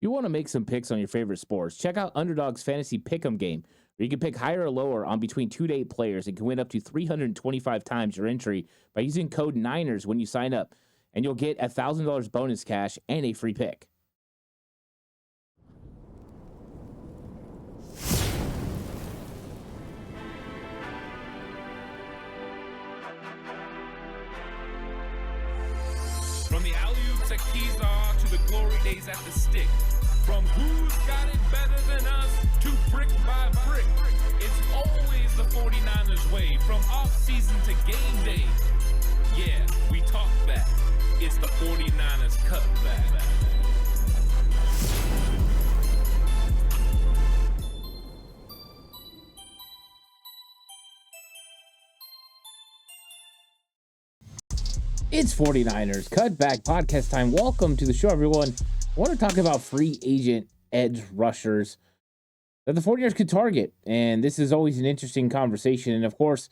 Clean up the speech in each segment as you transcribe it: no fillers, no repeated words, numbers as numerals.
You want to make some picks on your favorite sports? Check out Underdog's Fantasy Pick'em game, where you can pick higher or lower on between 2 to 8 players and can win up to 325 times your entry by using code Niners when you sign up, and you'll get $1,000 bonus cash and a free pick. From the alley-oops at Kezar to the glory days at the stick. From who's got it better than us to brick by brick. It's always the 49ers way, from off-season to game day. Yeah, we talk back. It's the 49ers Cutback. It's 49ers Cutback podcast time. Welcome to the show, everyone. I want to talk about free agent edge rushers that the 49ers could target. And this is always an interesting conversation. And of course,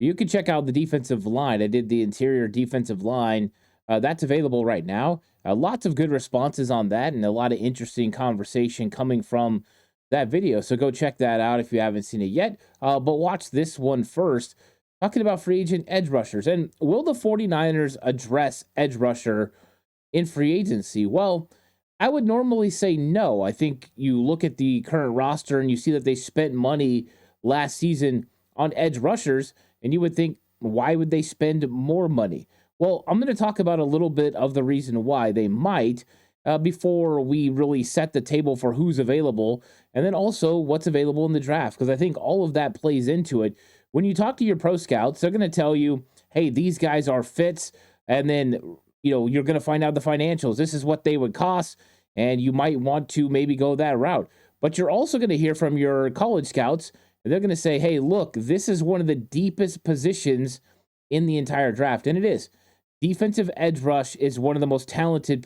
you can check out the defensive line. I did the interior defensive line. That's available right now. Lots of good responses on that and a lot of interesting conversation coming from that video. So go check that out if you haven't seen it yet. But watch this one first. Talking about free agent edge rushers. And will the 49ers address edge rusher in free agency? Well, I would normally say no. I think you look at the current roster and you see that they spent money last season on edge rushers, and you would think, why would they spend more money? Well, I'm going to talk about a little bit of the reason why they might before we really set the table for who's available, and then also what's available in the draft, because I think all of that plays into it. When you talk to your pro scouts, they're going to tell you, hey, these guys are fits, and then you're going to find out the financials. This is what they would cost, and you might want to maybe go that route. But you're also going to hear from your college scouts, and they're going to say, hey, look, this is one of the deepest positions in the entire draft, and it is. Defensive edge rush is one of the most talented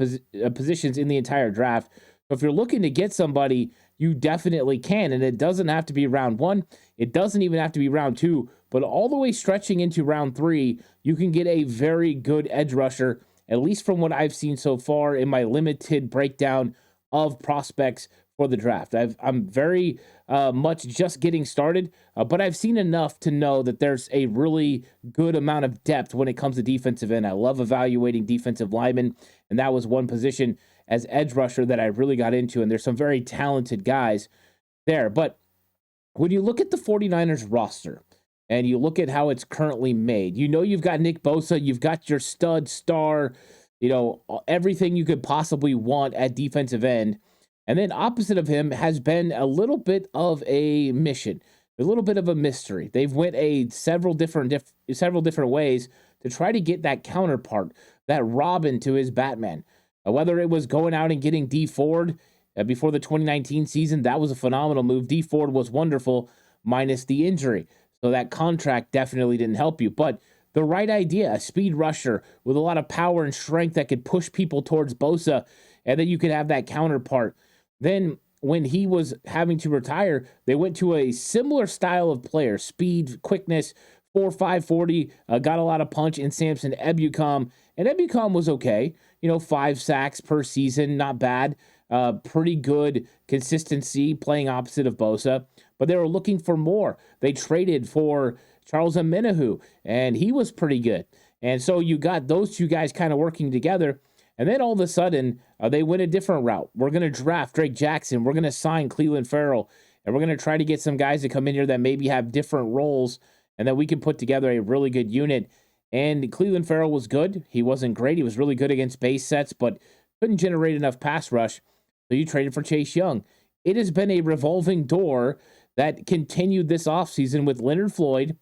positions in the entire draft. So if you're looking to get somebody, you definitely can, and it doesn't have to be round one. It doesn't even have to be round two, but all the way stretching into round three, you can get a very good edge rusher, at least from what I've seen so far in my limited breakdown of prospects for the draft. I'm very much just getting started, but I've seen enough to know that there's a really good amount of depth when it comes to defensive end. I love evaluating defensive linemen, and that was one position as edge rusher that I really got into, and there's some very talented guys there. But when you look at the 49ers roster and you look at how it's currently made, you've got Nick Bosa, you've got your stud star, everything you could possibly want at defensive end. And then opposite of him has been a little bit of a mission, a little bit of a mystery. They've went several different ways to try to get that counterpart, that Robin to his Batman. Whether it was going out and getting D Ford before the 2019 season, that was a phenomenal move. D Ford was wonderful, minus the injury. So that contract definitely didn't help you. But the right idea, a speed rusher with a lot of power and strength that could push people towards Bosa, and then you could have that counterpart. Then when he was having to retire, they went to a similar style of player, speed, quickness, 4.5 40, got a lot of punch in Samson Ebukam, and Ebukam was okay. 5 sacks per season, not bad. Pretty good consistency playing opposite of Bosa, but they were looking for more. They traded for Charles Omenihu, and he was pretty good. And so you got those two guys kind of working together, and then all of a sudden, they went a different route. We're going to draft Drake Jackson. We're going to sign Cleveland Farrell, and we're going to try to get some guys to come in here that maybe have different roles, and that we can put together a really good unit. And Cleveland Farrell was good. He wasn't great. He was really good against base sets, but couldn't generate enough pass rush. So you traded for Chase Young. It has been a revolving door that continued this offseason with Leonard Floyd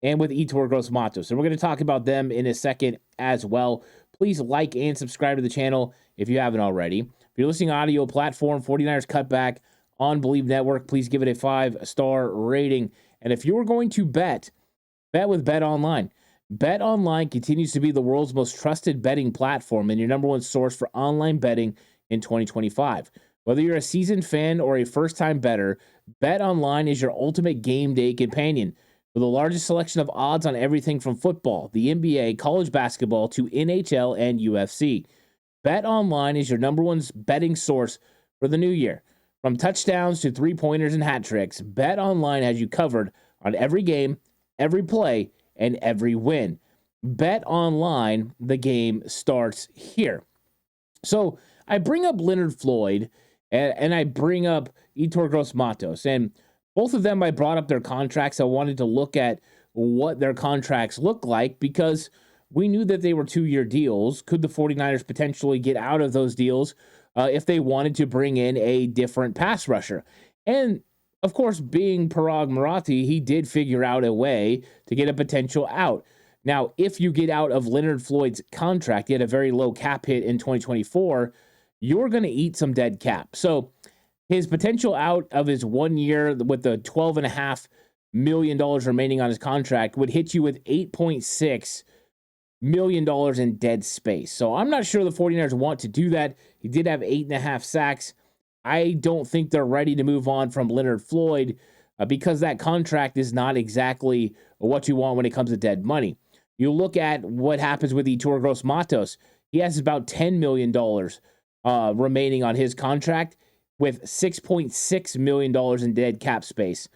and with Yetur Gross-Matos. And we're going to talk about them in a second as well. Please like and subscribe to the channel if you haven't already. If you're listening on audio platform, 49ers Cutback on Believe Network, please give it a 5-star rating. And if you're going to bet with Bet Online. Bet Online continues to be the world's most trusted betting platform and your number one source for online betting in 2025. Whether you're a seasoned fan or a first-time bettor, Bet Online is your ultimate game day companion. With the largest selection of odds on everything from football, the NBA, college basketball, to NHL and UFC. Bet Online is your number one betting source for the new year. From touchdowns to three-pointers and hat tricks, BetOnline has you covered on every game, every play, and every win. BetOnline, the game starts here. So I bring up Leonard Floyd and I bring up Yetur Gross-Matos, and both of them I brought up their contracts. I wanted to look at what their contracts look like because we knew that they were 2-year deals. Could the 49ers potentially get out of those deals if they wanted to bring in a different pass rusher? And of course, being Parag Marathi, he did figure out a way to get a potential out. Now, if you get out of Leonard Floyd's contract, he had a very low cap hit in 2024, you're going to eat some dead cap. So his potential out of his 1 year with the $12.5 million remaining on his contract would hit you with $8.6 million in dead space. So I'm not sure the 49ers want to do that. He did have 8.5 sacks. I don't think they're ready to move on from Leonard Floyd because that contract is not exactly what you want when it comes to dead money. You look at what happens with Yetur Gross-Matos. He has about $10 million remaining on his contract with $6.6 million in dead cap space.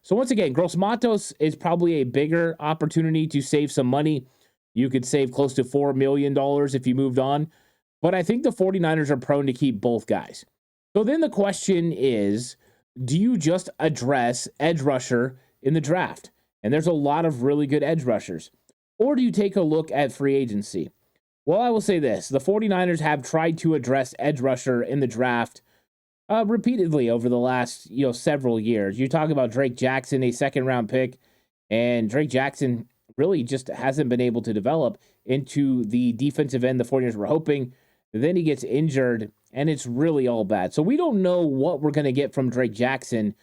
So once again, Gross-Matos is probably a bigger opportunity to save some money. You could save close to $4 million if you moved on. But I think the 49ers are prone to keep both guys. So then the question is, do you just address edge rusher in the draft? And there's a lot of really good edge rushers. Or do you take a look at free agency? Well, I will say this. The 49ers have tried to address edge rusher in the draft repeatedly over the last several years. You talk about Drake Jackson, a second-round pick, and Drake Jackson really just hasn't been able to develop into the defensive end the 49ers were hoping. Then he gets injured, and it's really all bad. So we don't know what we're going to get from Drake Jackson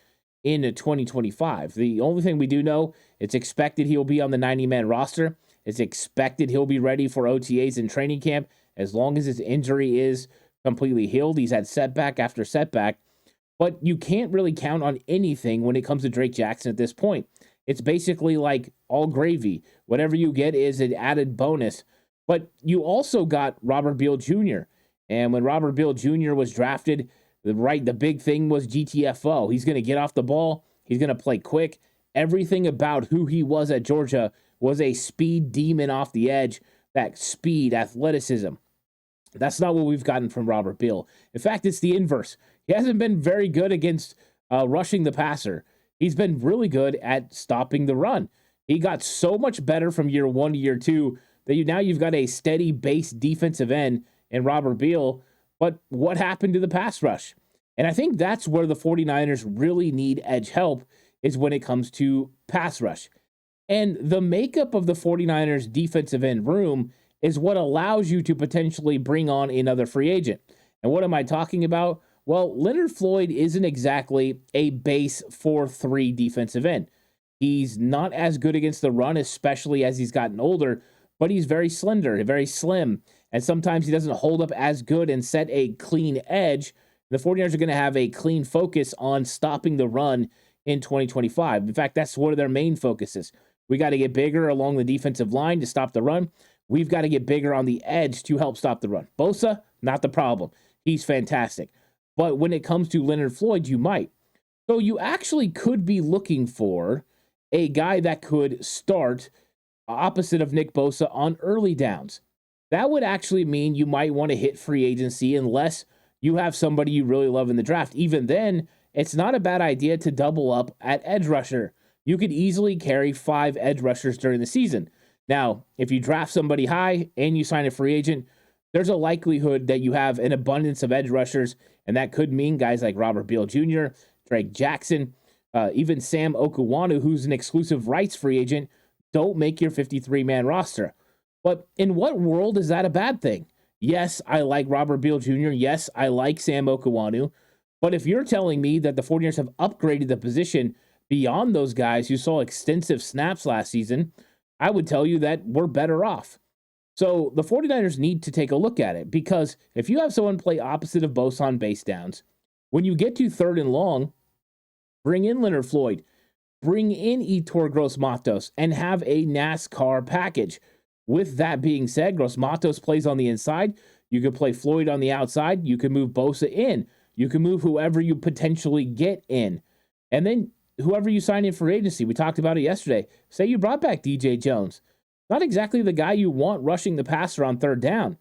in 2025. The only thing we do know, it's expected he'll be on the 90-man roster. It's expected he'll be ready for OTAs and training camp as long as his injury is completely healed. He's had setback after setback, but you can't really count on anything when it comes to Drake Jackson at this point. It's basically like all gravy. Whatever you get is an added bonus. But you also got Robert Beal Jr. And when Robert Beal Jr. was drafted, the big thing was GTFO. He's going to get off the ball. He's going to play quick. Everything about who he was at Georgia was a speed demon off the edge, that speed, athleticism. That's not what we've gotten from Robert Beal. In fact, it's the inverse. He hasn't been very good against rushing the passer. He's been really good at stopping the run. He got so much better from year 1 to year 2 that now you've got a steady base defensive end in Robert Beal. But what happened to the pass rush? And I think that's where the 49ers really need edge help, is when it comes to pass rush. And the makeup of the 49ers defensive end room is what allows you to potentially bring on another free agent. And what am I talking about? Well, Leonard Floyd isn't exactly a base 4-3 defensive end. He's not as good against the run, especially as he's gotten older, but he's very slender, very slim. And sometimes he doesn't hold up as good and set a clean edge. The 49ers are going to have a clean focus on stopping the run in 2025. In fact, that's one of their main focuses. We got to get bigger along the defensive line to stop the run. We've got to get bigger on the edge to help stop the run. Bosa, not the problem. He's fantastic. But when it comes to Leonard Floyd, you might. So you actually could be looking for a guy that could start opposite of Nick Bosa on early downs. That would actually mean you might want to hit free agency unless you have somebody you really love in the draft. Even then, it's not a bad idea to double up at edge rusher. You could easily carry 5 edge rushers during the season. Now, if you draft somebody high and you sign a free agent, there's a likelihood that you have an abundance of edge rushers, and that could mean guys like Robert Beal Jr., Drake Jackson, even Sam Okuwanu, who's an exclusive rights free agent, don't make your 53-man roster. But in what world is that a bad thing? Yes, I like Robert Beal Jr. Yes, I like Sam Okuwanu. But if you're telling me that the 49ers have upgraded the position beyond those guys who saw extensive snaps last season, I would tell you that we're better off. So the 49ers need to take a look at it, because if you have someone play opposite of Bosa on base downs, when you get to 3rd and long, bring in Leonard Floyd, bring in Yetur Gross-Matos, and have a NASCAR package. With that being said, Gross-Matos plays on the inside. You could play Floyd on the outside. You could move Bosa in. You can move whoever you potentially get in. And then whoever you sign in for agency, we talked about it yesterday. Say you brought back DJ Jones. Not exactly the guy you want rushing the passer on third down.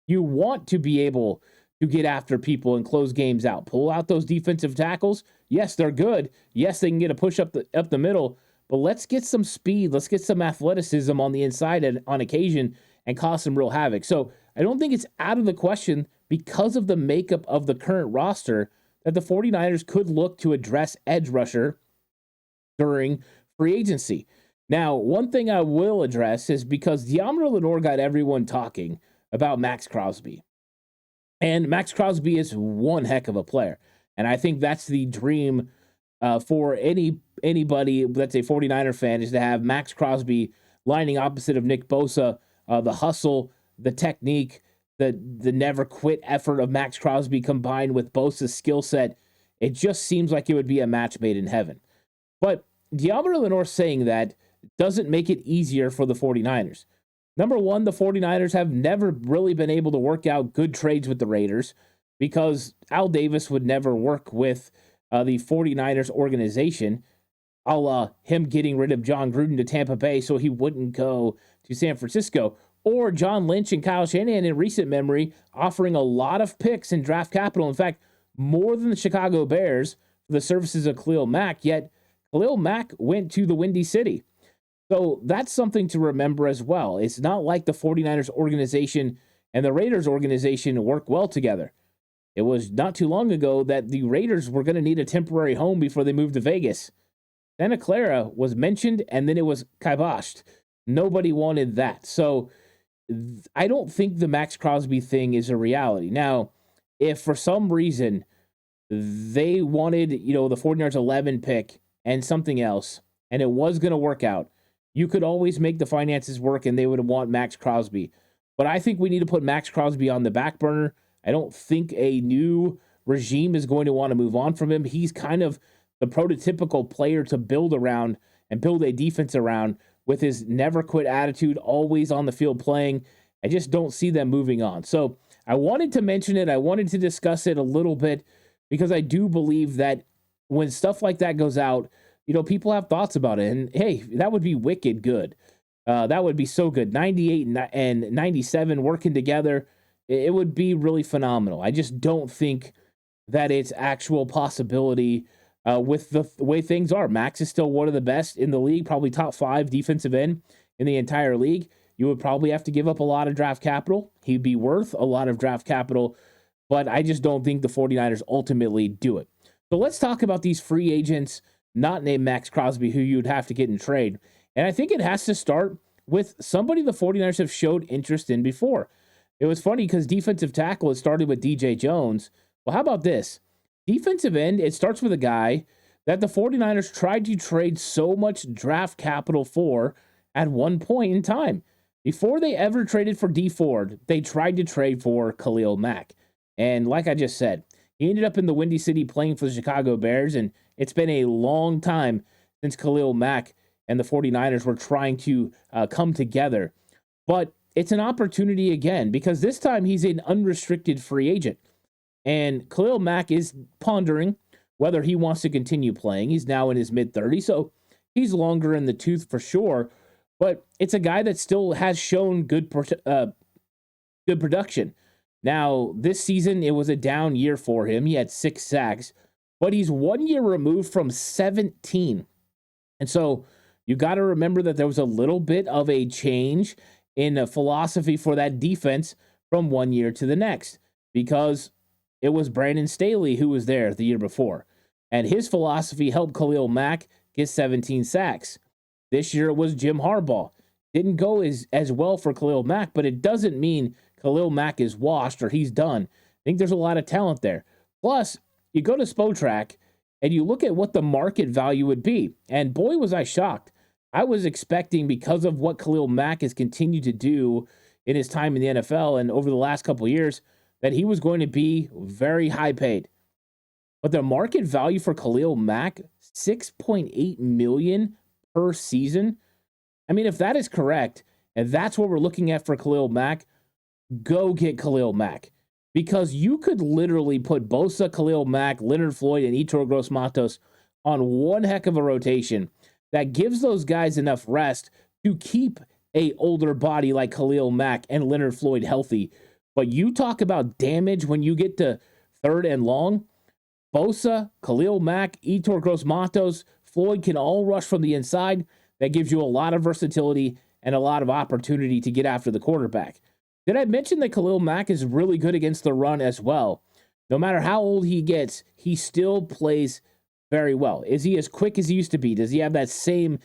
You want to be able to get after people and close games out. Pull out those defensive tackles. Yes, they're good. Yes, they can get a push up the middle. But let's get some speed. Let's get some athleticism on the inside on occasion and cause some real havoc. So I don't think it's out of the question because of the makeup of the current roster that the 49ers could look to address edge rusher during free agency. Now, one thing I will address is because Deommodore Lenoir got everyone talking about Max Crosby. And Max Crosby is one heck of a player. And I think that's the dream for anybody that's a 49er fan, is to have Max Crosby lining opposite of Nick Bosa. The hustle, the technique, the never quit effort of Max Crosby combined with Bosa's skill set, it just seems like it would be a match made in heaven. But Deommodore Lenoir saying that doesn't make it easier for the 49ers. Number one, the 49ers have never really been able to work out good trades with the Raiders because Al Davis would never work with the 49ers organization, a la him getting rid of John Gruden to Tampa Bay so he wouldn't go to San Francisco, or John Lynch and Kyle Shanahan in recent memory offering a lot of picks and draft capital. In fact, more than the Chicago Bears for the services of Khalil Mack, yet Khalil Mack went to the Windy City. So that's something to remember as well. It's not like the 49ers organization and the Raiders organization work well together. It was not too long ago that the Raiders were going to need a temporary home before they moved to Vegas. Santa Clara was mentioned, and then it was kiboshed. Nobody wanted that. So I don't think the Max Crosby thing is a reality. Now, if for some reason they wanted, the 49ers 11 pick and something else, and it was going to work out, you could always make the finances work and they would want Max Crosby. But I think we need to put Max Crosby on the back burner. I don't think a new regime is going to want to move on from him. He's kind of the prototypical player to build around and build a defense around with his never quit attitude, always on the field playing. I just don't see them moving on. So I wanted to mention it. I wanted to discuss it a little bit because I do believe that when stuff like that goes out, people have thoughts about it. And hey, that would be wicked good. That would be so good. 98 and 97 working together. It would be really phenomenal. I just don't think that it's actual possibility with the way things are. Max is still one of the best in the league, probably top 5 defensive end in the entire league. You would probably have to give up a lot of draft capital. He'd be worth a lot of draft capital, but I just don't think the 49ers ultimately do it. So let's talk about these free agents not named Max Crosby who you'd have to get in trade. And I think it has to start with somebody the 49ers have showed interest in before. It was funny because defensive tackle, it started with DJ Jones. Well, how about this? Defensive end, it starts with a guy that the 49ers tried to trade so much draft capital for at one point in time. Before they ever traded for D Ford, they tried to trade for Khalil Mack. And like I just said, he ended up in the Windy City playing for the Chicago Bears, and it's been a long time since Khalil Mack and the 49ers were trying to come together. But it's an opportunity again, because this time he's an unrestricted free agent. And Khalil Mack is pondering whether he wants to continue playing. He's now in his mid-30s, so he's longer in the tooth for sure. But it's a guy that still has shown good production. Now, this season, it was a down year for him. He had 6 sacks, but he's 1 year removed from 17. And so you got to remember that there was a little bit of a change in a philosophy for that defense from 1 year to the next, because it was Brandon Staley who was there the year before. And his philosophy helped Khalil Mack get 17 sacks. This year it was Jim Harbaugh. Didn't go as well for Khalil Mack, but it doesn't mean Khalil Mack is washed or he's done. I think there's a lot of talent there. Plus, you go to Spotrac and you look at what the market value would be. And boy, was I shocked. I was expecting, because of what Khalil Mack has continued to do in his time in the NFL and over the last couple of years, that he was going to be very high paid. But the market value for Khalil Mack, $6.8 million per season. I mean, if that is correct, and that's what we're looking at for Khalil Mack, go get Khalil Mack. because you could literally put Bosa, Khalil Mack, Leonard Floyd, and Yetur Gross-Matos on one heck of a rotation that gives those guys enough rest to keep a older body like Khalil Mack and Leonard Floyd healthy. But you talk about damage when you get to third and long. Bosa, Khalil Mack, Yetur Gross-Matos, Floyd can all rush from the inside. That gives you a lot of versatility and a lot of opportunity to get after the quarterback. Did I mention that Khalil Mack is really good against the run as well? No matter how old he gets, he still plays very well. Is he as quick as he used to be? Does he have that same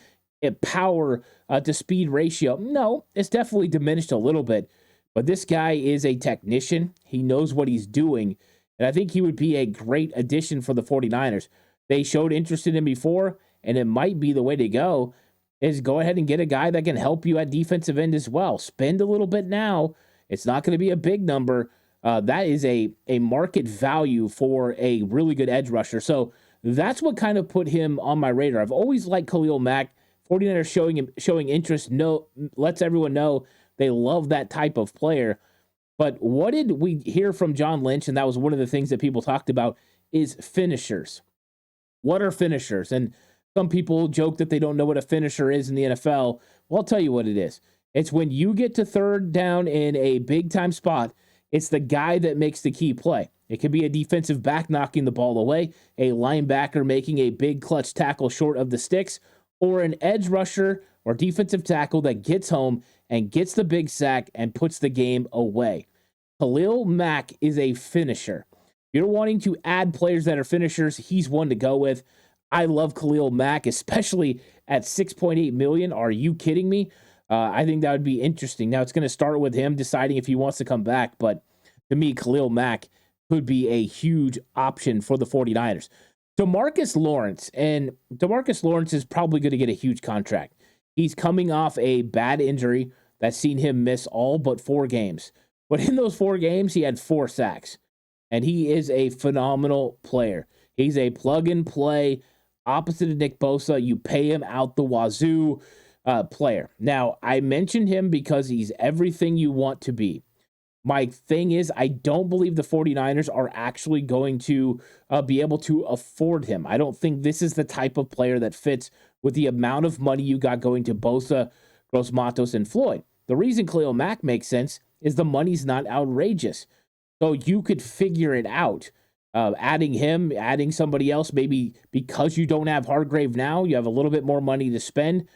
power to speed ratio? No, it's definitely diminished a little bit. But this guy is a technician. He knows what he's doing. And I think he would be a great addition for the 49ers. They showed interest in him before, and it might be the way to go, is go ahead and get a guy that can help you at defensive end as well. Spend a little bit now. It's not going to be a big number. That is a market value for a really good edge rusher. So that's what kind of put him on my radar. I've always liked Khalil Mack. 49ers showing interest lets everyone know they love that type of player. But what did we hear from John Lynch? And that was one of the things that people talked about is finishers. What are finishers? And some people joke that they don't know what a finisher is in the NFL. Well, I'll tell you what it is. It's when you get to third down in a big-time spot, it's the guy that makes the key play. It could be a defensive back knocking the ball away, a linebacker making a big clutch tackle short of the sticks, or an edge rusher or defensive tackle that gets home and gets the big sack and puts the game away. Khalil Mack is a finisher. If you're wanting to add players that are finishers, he's one to go with. I love Khalil Mack, especially at $6.8 million. Are you kidding me? I think that would be interesting. Now, it's going to start with him deciding if he wants to come back, but to me, Khalil Mack could be a huge option for the 49ers. DeMarcus Lawrence, and DeMarcus Lawrence is probably going to get a huge contract. He's coming off a bad injury that's seen him miss all but 4 games. But in those 4 games, he had 4 sacks, and he is a phenomenal player. He's a plug-and-play, opposite of Nick Bosa. You pay him out the wazoo player. Now, I mentioned him because he's everything you want to be. My thing is, I don't believe the 49ers are actually going to be able to afford him. I don't think this is the type of player that fits with the amount of money you got going to Bosa, Gross-Matos, and Floyd. The reason Khalil Mack makes sense is the money's not outrageous. So you could figure it out. Adding him, adding somebody else, maybe because you don't have Hargrave now, you have a little bit more money to spend.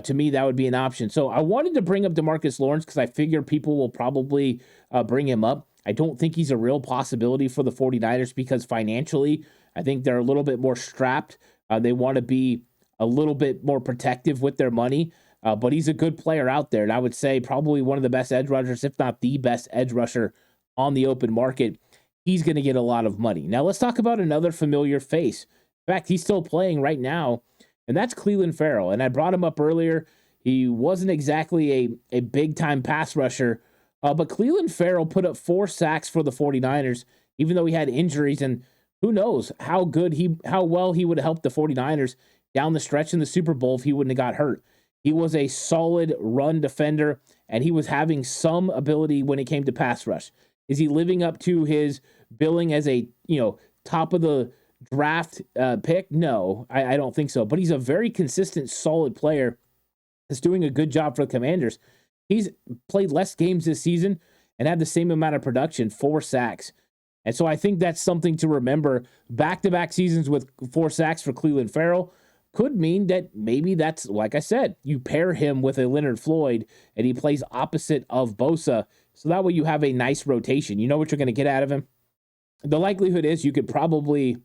To me, that would be an option. So I wanted to bring up DeMarcus Lawrence because I figure people will probably bring him up. I don't think he's a real possibility for the 49ers because financially, I think they're a little bit more strapped. They want to be a little bit more protective with their money. But he's a good player out there. And I would say probably one of the best edge rushers, if not the best edge rusher on the open market. He's going to get a lot of money. Now let's talk about another familiar face. In fact, he's still playing right now, and that's Clelin Ferrell. And I brought him up earlier. He wasn't exactly a big-time pass rusher, but Clelin Ferrell put up 4 sacks for the 49ers, even though he had injuries. And who knows how well he would have helped the 49ers down the stretch in the Super Bowl if he wouldn't have got hurt. He was a solid run defender, and he was having some ability when it came to pass rush. Is he living up to his billing as a top of the draft pick? No, I don't think so. But he's a very consistent, solid player that's doing a good job for the Commanders. He's played less games this season and had the same amount of production, 4 sacks. And so I think that's something to remember. Back-to-back seasons with 4 sacks for Clelin Ferrell could mean that maybe that's, like I said, you pair him with a Leonard Floyd and he plays opposite of Bosa. So that way you have a nice rotation. You know what you're going to get out of him? The likelihood is you could probably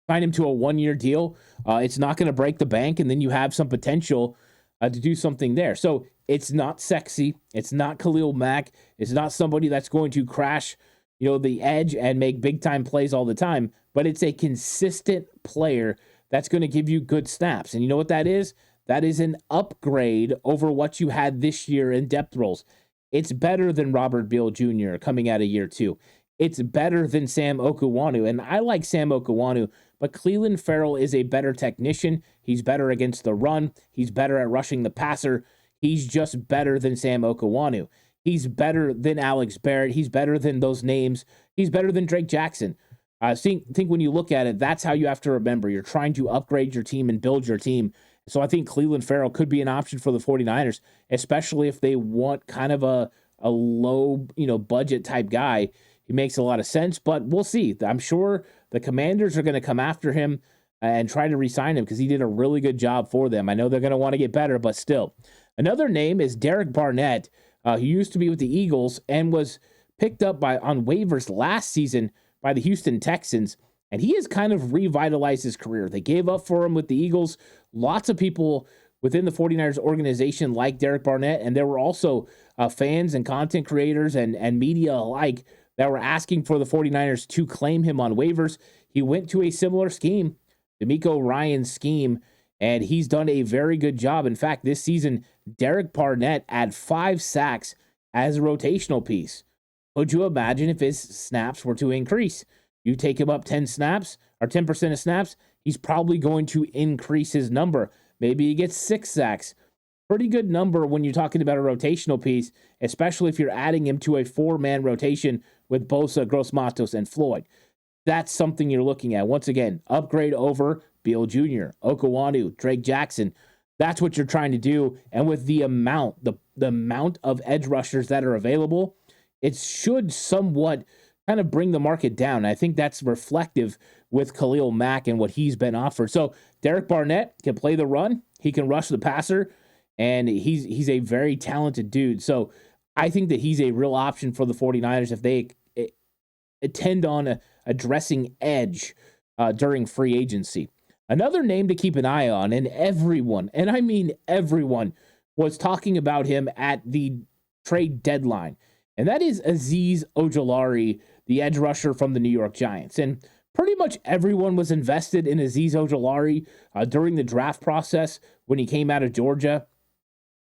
sign him to a 1-year deal. It's not going to break the bank, and then you have some potential to do something there. So it's not sexy. It's not Khalil Mack. It's not somebody that's going to crash, the edge and make big-time plays all the time. But it's a consistent player that's going to give you good snaps. And you know what that is? That is an upgrade over what you had this year in depth roles. It's better than Robert Beal Jr. coming out of year 2. It's better than Sam Okuwanu. And I like Sam Okuwanu, but Clelin Ferrell is a better technician. He's better against the run. He's better at rushing the passer. He's just better than Sam Okuwanu. He's better than Alex Barrett. He's better than those names. He's better than Drake Jackson. I think when you look at it, that's how you have to remember. You're trying to upgrade your team and build your team. So I think Cleveland Farrell could be an option for the 49ers, especially if they want kind of a low, budget type guy. He makes a lot of sense, but we'll see. I'm sure the Commanders are going to come after him and try to re-sign him because he did a really good job for them. I know they're going to want to get better, but still. Another name is Derek Barnett, who used to be with the Eagles and was picked up on waivers last season by the Houston Texans, and he has kind of revitalized his career. They gave up for him with the Eagles. Lots of people within the 49ers organization like Derek Barnett, and there were also fans and content creators and media alike that were asking for the 49ers to claim him on waivers. He went to a similar scheme, D'Amico Ryan's scheme, and he's done a very good job. In fact, this season, Derek Barnett had 5 sacks as a rotational piece. Could you imagine if his snaps were to increase? You take him up 10 snaps or 10% of snaps, he's probably going to increase his number. Maybe he gets 6 sacks. Pretty good number when you're talking about a rotational piece, especially if you're adding him to a 4-man rotation with Bosa, Gross-Matos, and Floyd. That's something you're looking at. Once again, upgrade over Beal Jr., Okawanu, Drake Jackson. That's what you're trying to do. And with the amount of edge rushers that are available, it should somewhat kind of bring the market down. I think that's reflective with Khalil Mack and what he's been offered. So Derek Barnett can play the run. He can rush the passer, and he's a very talented dude. So I think that he's a real option for the 49ers if they attend on addressing edge during free agency. Another name to keep an eye on, and everyone, and I mean everyone, was talking about him at the trade deadline. And that is Azeez Ojulari, the edge rusher from the New York Giants. And pretty much everyone was invested in Azeez Ojulari during the draft process when he came out of Georgia.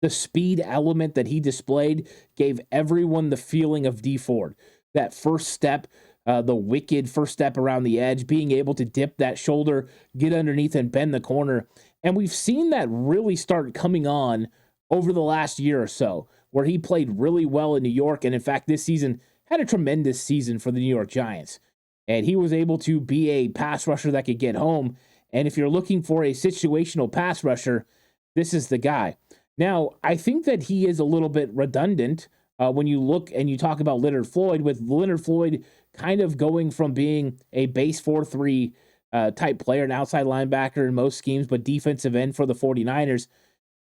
The speed element that he displayed gave everyone the feeling of Dee Ford. That first step, the wicked first step around the edge, being able to dip that shoulder, get underneath and bend the corner. And we've seen that really start coming on over the last year or so, where he played really well in New York, and in fact, this season had a tremendous season for the New York Giants. And he was able to be a pass rusher that could get home. And if you're looking for a situational pass rusher, this is the guy. Now, I think that he is a little bit redundant when you look and you talk about Leonard Floyd, with Leonard Floyd kind of going from being a base 4-3 type player, an outside linebacker in most schemes, but defensive end for the 49ers,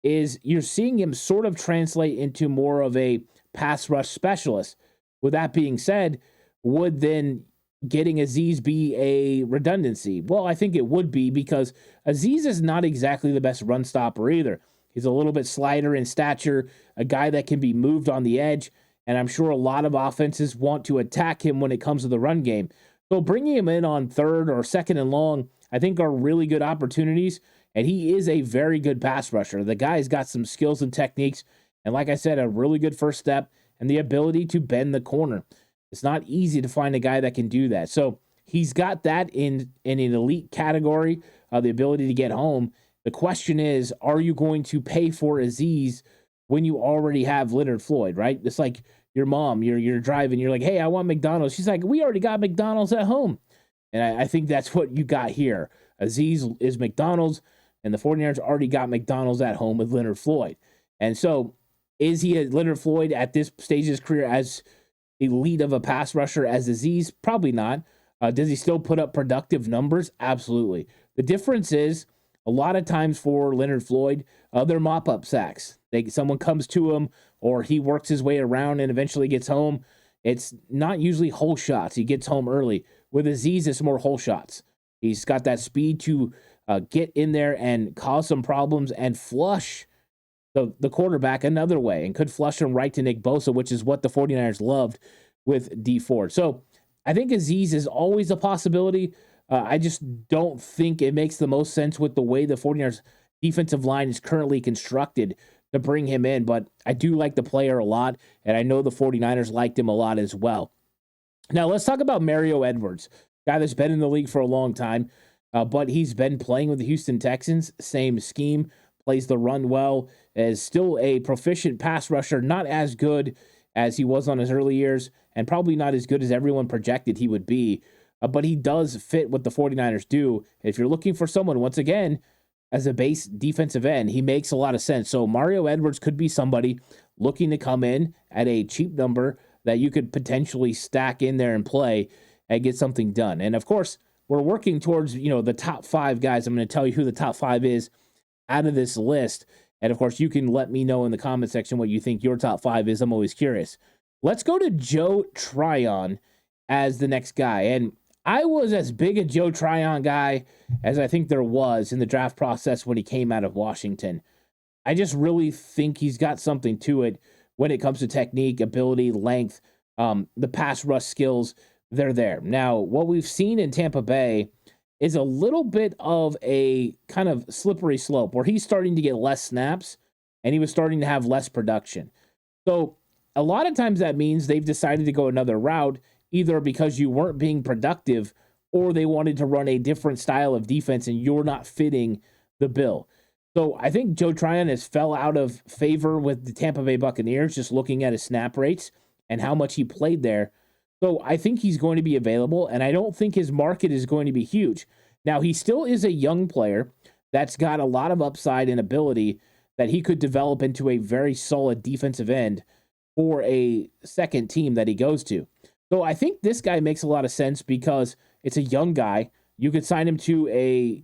is you're seeing him sort of translate into more of a pass rush specialist. With that being said, would then getting Azeez be a redundancy? Well, I think it would be, because Azeez is not exactly the best run stopper either. He's a little bit slighter in stature, a guy that can be moved on the edge, and I'm sure a lot of offenses want to attack him when it comes to the run game. So bringing him in on 3rd or 2nd and long, I think are really good opportunities. And he is a very good pass rusher. The guy's got some skills and techniques. And like I said, a really good first step and the ability to bend the corner. It's not easy to find a guy that can do that. So he's got that in an elite category, the ability to get home. The question is, are you going to pay for Azeez when you already have Leonard Floyd, right? It's like your mom, you're driving, you're like, hey, I want McDonald's. She's like, we already got McDonald's at home. And I think that's what you got here. Azeez is McDonald's, and the 49ers already got McDonald's at home with Leonard Floyd. And so is he a Leonard Floyd at this stage of his career as elite of a pass rusher as Azeez? Probably not. Does he still put up productive numbers? Absolutely. The difference is, a lot of times for Leonard Floyd, they're mop-up sacks. Someone comes to him, or he works his way around and eventually gets home. It's not usually hole shots. He gets home early. With Azeez, it's more hole shots. He's got that speed to get in there and cause some problems and flush the quarterback another way, and could flush him right to Nick Bosa, which is what the 49ers loved with Dee Ford. So I think Azeez is always a possibility. I just don't think it makes the most sense with the way the 49ers defensive line is currently constructed to bring him in, but I do like the player a lot, and I know the 49ers liked him a lot as well. Now, let's talk about Mario Edwards, guy that's been in the league for a long time, but he's been playing with the Houston Texans, same scheme, plays the run well, is still a proficient pass rusher, not as good as he was on his early years, and probably not as good as everyone projected he would be. But he does fit what the 49ers do. If you're looking for someone, once again, as a base defensive end, he makes a lot of sense. So Mario Edwards could be somebody looking to come in at a cheap number that you could potentially stack in there and play and get something done. And of course, we're working towards, the top 5 guys. I'm going to tell you who the top 5 is out of this list. And of course, you can let me know in the comment section what you think your top 5 is. I'm always curious. Let's go to Joe Tryon as the next guy. And I was as big a Joe Tryon guy as I think there was in the draft process when he came out of Washington. I just really think he's got something to it when it comes to technique, ability, length, the pass rush skills. They're there. Now, what we've seen in Tampa Bay is a little bit of a kind of slippery slope where he's starting to get less snaps and he was starting to have less production. So a lot of times that means they've decided to go another route, either because you weren't being productive or they wanted to run a different style of defense and you're not fitting the bill. So I think Joe Tryon has fell out of favor with the Tampa Bay Buccaneers, just looking at his snap rates and how much he played there. So I think he's going to be available, and I don't think his market is going to be huge. Now, he still is a young player that's got a lot of upside and ability that he could develop into a very solid defensive end for a second team that he goes to. So I think this guy makes a lot of sense because it's a young guy. You could sign him to a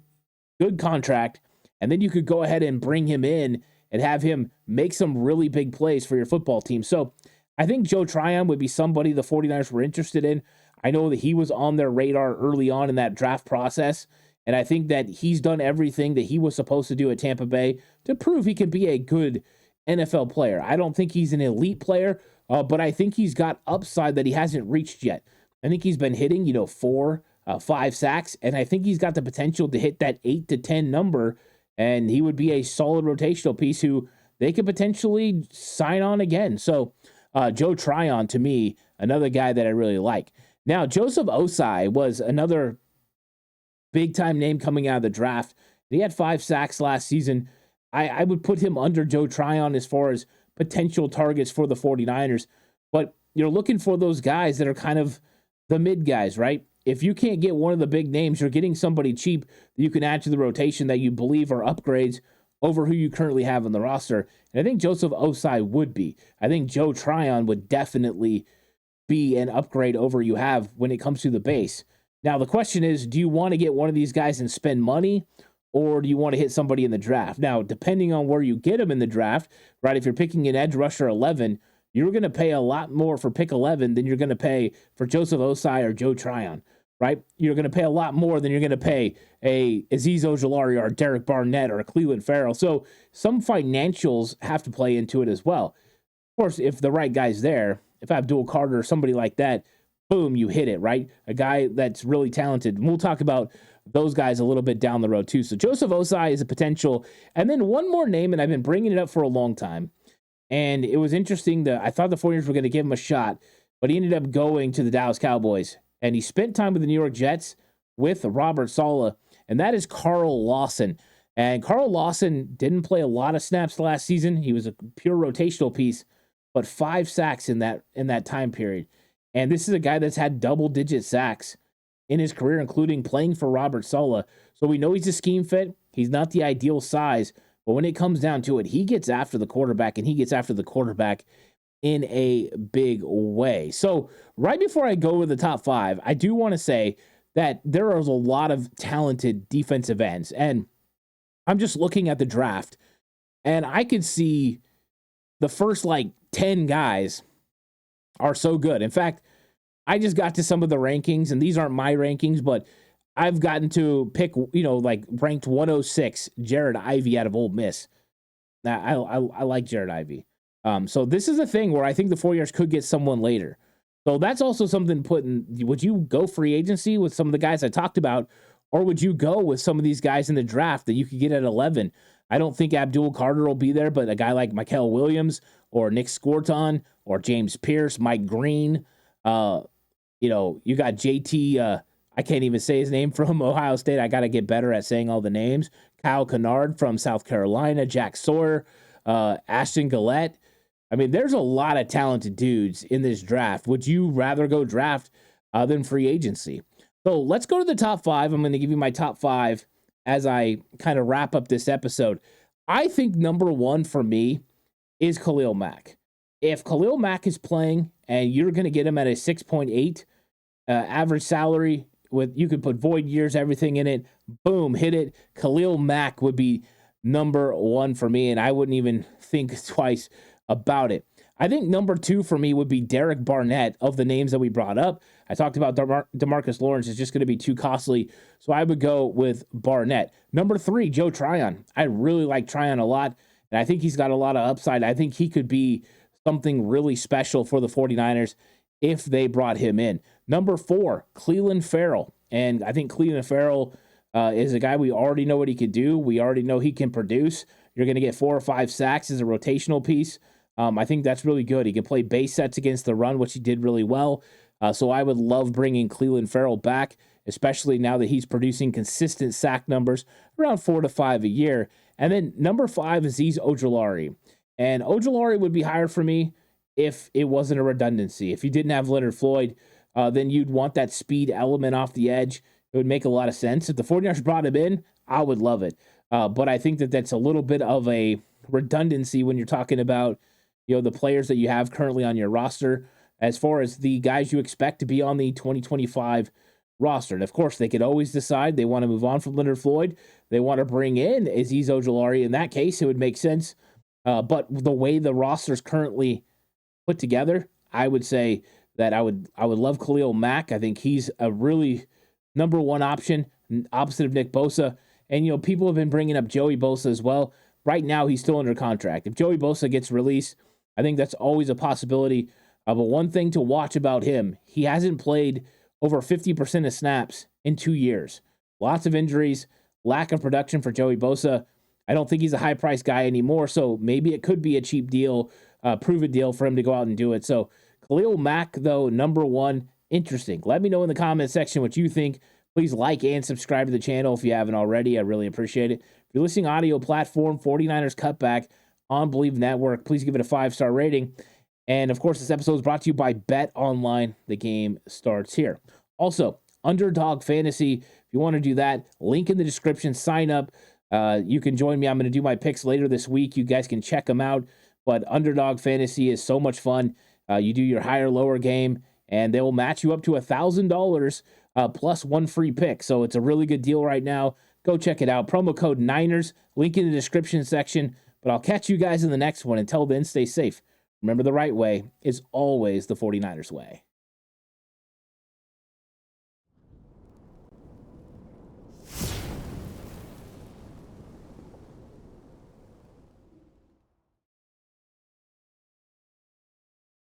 good contract, and then you could go ahead and bring him in and have him make some really big plays for your football team. So I think Joe Tryon would be somebody the 49ers were interested in. I know that he was on their radar early on in that draft process, and I think that he's done everything that he was supposed to do at Tampa Bay to prove he can be a good NFL player. I don't think he's an elite player, but I think he's got upside that he hasn't reached yet. I think he's been hitting, 4, 5 sacks, and I think he's got the potential to hit that 8 to 10 number, and he would be a solid rotational piece who they could potentially sign on again. So Joe Tryon, to me, another guy that I really like. Now, Joseph Osai was another big-time name coming out of the draft. He had 5 sacks last season. I would put him under Joe Tryon as far as potential targets for the 49ers. But you're looking for those guys that are kind of the mid guys, right? If you can't get one of the big names, you're getting somebody cheap that you can add to the rotation that you believe are upgrades over who you currently have on the roster. And I think Joseph Osai would be. I think Joe Tryon would definitely be an upgrade over you have when it comes to the base. Now, the question is, do you want to get one of these guys and spend money, or do you want to hit somebody in the draft? Now, depending on where you get them in the draft, right, if you're picking an edge rusher 11, you're going to pay a lot more for pick 11 than you're going to pay for Joseph Osai or Joe Tryon, right? You're going to pay a lot more than you're going to pay a Azeez Ojulari or Derek Barnett or a Cleveland Farrell. So some financials have to play into it as well. Of course, if the right guy's there, if Abdul Carter or somebody like that, boom, you hit it, right? A guy that's really talented. And we'll talk about those guys a little bit down the road too. So Joseph Osai is a potential. And then one more name, and I've been bringing it up for a long time. And it was interesting that I thought the 49ers were going to give him a shot, but he ended up going to the Dallas Cowboys. And he spent time with the New York Jets with Robert Saleh, and that is Carl Lawson. And Carl Lawson didn't play a lot of snaps last season. He was a pure rotational piece, but 5 sacks in that time period. And this is a guy that's had double-digit sacks in his career, including playing for Robert Saleh. So we know he's a scheme fit. He's not the ideal size, but when it comes down to it, he gets after the quarterback, and he gets after the quarterback in a big way. So right before I go to the top 5, I do want to say that there is a lot of talented defensive ends. And I'm just looking at the draft, and I could see the first 10 guys are so good. In fact, I just got to some of the rankings, and these aren't my rankings, but I've gotten to pick, ranked 106, Jared Ivey out of Ole Miss. Now, I like Jared Ivey. So this is a thing where I think the 49ers could get someone later. So that's also something put in. Would you go free agency with some of the guys I talked about, or would you go with some of these guys in the draft that you could get at 11? I don't think Abdul Carter will be there, but a guy like Mikael Williams or Nick Scorton or James Pierce, Mike Green, you got JT, I can't even say his name, from Ohio State. I got to get better at saying all the names. Kyle Kennard from South Carolina, Jack Sawyer, Ashton Gillette. I mean, there's a lot of talented dudes in this draft. Would you rather go draft than free agency? So let's go to the top 5. I'm going to give you my top 5 as I kind of wrap up this episode. I think number 1 for me is Khalil Mack. If Khalil Mack is playing and you're going to get him at a 6.8 average salary, with you could put void years, everything in it, boom, hit it. Khalil Mack would be number 1 for me, and I wouldn't even think twice about it. I think number 2 for me would be Derek Barnett of the names that we brought up. I talked about DeMarcus Lawrence is just going to be too costly, so I would go with Barnett. Number 3, Joe Tryon. I really like Tryon a lot, and I think he's got a lot of upside. I think he could be something really special for the 49ers if they brought him in. Number 4, Clelin Ferrell. And I think Clelin Ferrell is a guy we already know what he could do. We already know he can produce. You're going to get 4 or 5 sacks as a rotational piece. I think that's really good. He can play base sets against the run, which he did really well. So I would love bringing Clelin Ferrell back, especially now that he's producing consistent sack numbers, around 4 to 5 a year. And then number 5 is Azeez Ojulari. And Ojulari would be higher for me if it wasn't a redundancy. If you didn't have Leonard Floyd, then you'd want that speed element off the edge. It would make a lot of sense. If the 49ers brought him in, I would love it. But I think that that's a little bit of a redundancy when you're talking about, the players that you have currently on your roster, as far as the guys you expect to be on the 2025 roster. And of course, they could always decide they want to move on from Leonard Floyd. They want to bring in Azeez Ojulari. In that case, it would make sense. But the way the roster is currently put together, I would say that I would love Khalil Mack. I think he's a really number 1 option, opposite of Nick Bosa. And, people have been bringing up Joey Bosa as well. Right now, he's still under contract. If Joey Bosa gets released, I think that's always a possibility. But one thing to watch about him, he hasn't played over 50% of snaps in 2 years. Lots of injuries, lack of production for Joey Bosa. I don't think he's a high-priced guy anymore, so maybe it could be a cheap deal, prove-it deal for him to go out and do it. So Khalil Mack, though, number 1, interesting. Let me know in the comment section what you think. Please like and subscribe to the channel if you haven't already. I really appreciate it. If you're listening audio platform, 49ers Cutback on Believe Network, please give it a 5-star rating. And, of course, this episode is brought to you by Bet Online. The game starts here. Also, Underdog Fantasy, if you want to do that, link in the description, sign up. You can join me. I'm going to do my picks later this week. You guys can check them out. But Underdog Fantasy is so much fun. You do your higher, lower game, and they will match you up to $1,000 plus 1 free pick. So it's a really good deal right now. Go check it out. Promo code Niners, link in the description section. But I'll catch you guys in the next one. Until then, stay safe. Remember, the right way is always the 49ers way.